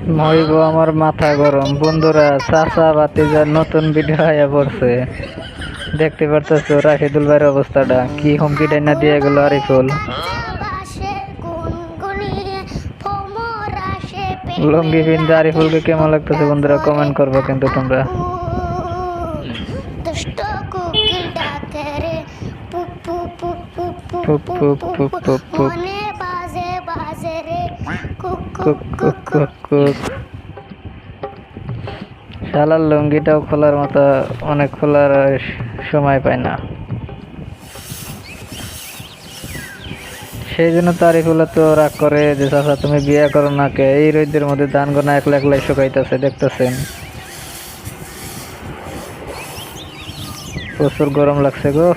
মইগো আমার মাথা গরম বন্ধুরা, চাচা ভাতিজার নতুন ভিডিও আয়া পড়ছে। দেখতে পারতেছো রাশিদুল ভাইয়ের অবস্থাটা কি, হুমকি ডাইনা দিয়ে গেল আরিফুল। লুঙ্গি পিন্দা আরিফুলকে কেমন লাগতেছে বন্ধুরা, কমেন্ট করবো কিন্তু তোমরা। পুপ পুপ পুপ পুপ পুপ কুক কুক কুক কুক। শালার লুঙ্গিটাও খোলার মতো অনেক খোলার সময় পায় না, সেই জন্য তো আরিফুল্লাহ তো রাগ করে যে চাচা তুমি বিয়ে করো না কে, এই রোদের মধ্যে ধান গোনা একলা একলাই শুকাইতেছে দেখতেছেন, প্রচুর গরম লাগছে গো।